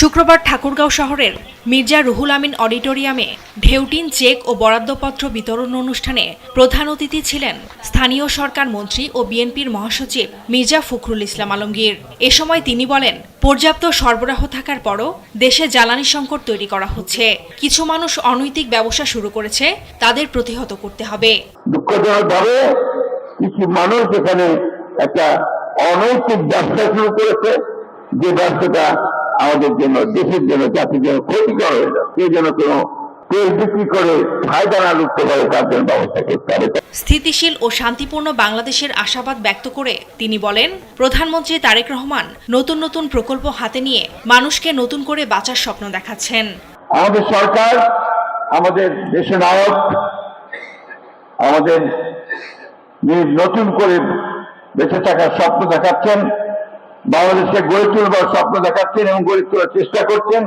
শুক্রবার ঠাকুরগাঁও শহরের মির্জা রুহুল আমিন অডিটোরিয়ামে ঢেউটিন চেক ও বরাদ্দপত্র বিতরণ অনুষ্ঠানে প্রধান অতিথি ছিলেন স্থানীয় সরকার মন্ত্রী ও বিএনপির মহাসচিব মির্জা ফখরুল ইসলাম আলমগীর। এ সময় তিনি বলেন, পর্যাপ্ত সরবরাহ থাকার পরও দেশে জ্বালানি সংকট তৈরি করা হচ্ছে। কিছু মানুষ অনৈতিক ব্যবসা শুরু করেছে, তাদের প্রতিহত করতে হবে। দুঃখজনকভাবে কিছু মানুষ এখানে একটা অনৈতিক ব্যবসা শুরু করেছে, যে ব্যবসাটা আমাদের জন্য, দেশের জন্য, জাতির জন্য ক্ষতিকর হয়ে যায়। সেই জন্য কোনো তেল বিক্রি করে ফায়দা না লুটতে পারে তার জন্য ব্যবস্থা করতে হবে। স্থিতিশীল ও শান্তিপূর্ণ বাংলাদেশের আশাবাদ ব্যক্ত করে তিনি বলেন, প্রধানমন্ত্রী তারেক রহমান নতুন নতুন প্রকল্প হাতে নিয়ে মানুষকে নতুন করে বাঁচার স্বপ্ন দেখাচ্ছেন। আমাদের সরকার, আমাদের দেশের নায়ক আমাদের নতুন করে বেঁচে থাকার স্বপ্ন দেখাচ্ছেন, বাংলাদেশকে গড়ে তুলবার স্বপ্ন দেখাচ্ছেন এবং গড়ে তোলার চেষ্টা করছেন।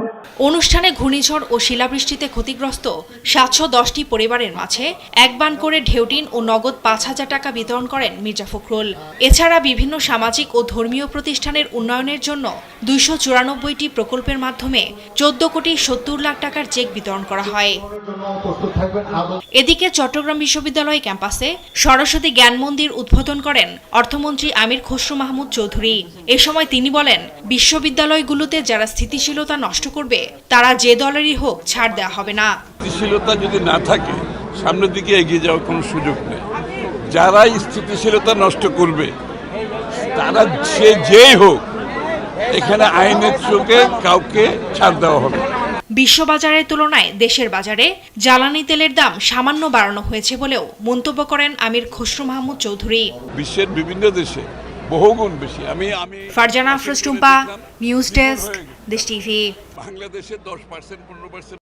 অনুষ্ঠানে ঘূর্ণিঝড় ও শিলাবৃষ্টিতে ক্ষতিগ্রস্ত ৭১০টি পরিবারের মাঝে এক বান করে ঢেউটিন ও নগদ ৫,০০০ টাকা বিতরণ করেন মির্জা ফখরুল। এছাড়া বিভিন্ন সামাজিক ও ধর্মীয় প্রতিষ্ঠানের উন্নয়নের জন্য ২৯৪টি প্রকল্পের মাধ্যমে ১৪,৭০,০০,০০০ টাকার চেক বিতরণ করা হয়। এদিকে চট্টগ্রাম বিশ্ববিদ্যালয় ক্যাম্পাসে সরস্বতী জ্ঞান মন্দির উদ্বোধন করেন অর্থমন্ত্রী আমির খসরু মাহমুদ চৌধুরী। এ সময় তিনি বলেন, বিশ্ববিদ্যালয়গুলোতে যারা স্থিতিশীলতা নষ্ট করবে তারা যে দলেরই হোক ছাড় দেওয়া হবে না। স্থিতিশীলতা যদি না থাকে সামনের দিকে এগিয়ে যাওয়ার কোনো সুযোগ নেই। যারা স্থিতিশীলতা নষ্ট করবে তারা যেই হোক, এখানে আইনের চোখে কাউকে ছাড় দেওয়া হবে। বিশ্ববাজারের তুলনায় দেশের বাজারে জ্বালানি তেলের দাম সামান্য বাড়ানো হয়েছে বলেও মন্তব্য করেন আমির খসরু মাহমুদ চৌধুরী। বিশ্বের বিভিন্ন দেশে বহুগুণ বেশি। আমি ফারজানা আফরোজ টুম্পা, নিউজ ডেস্ক, দেশ টিভি। বাংলাদেশে 10% 15%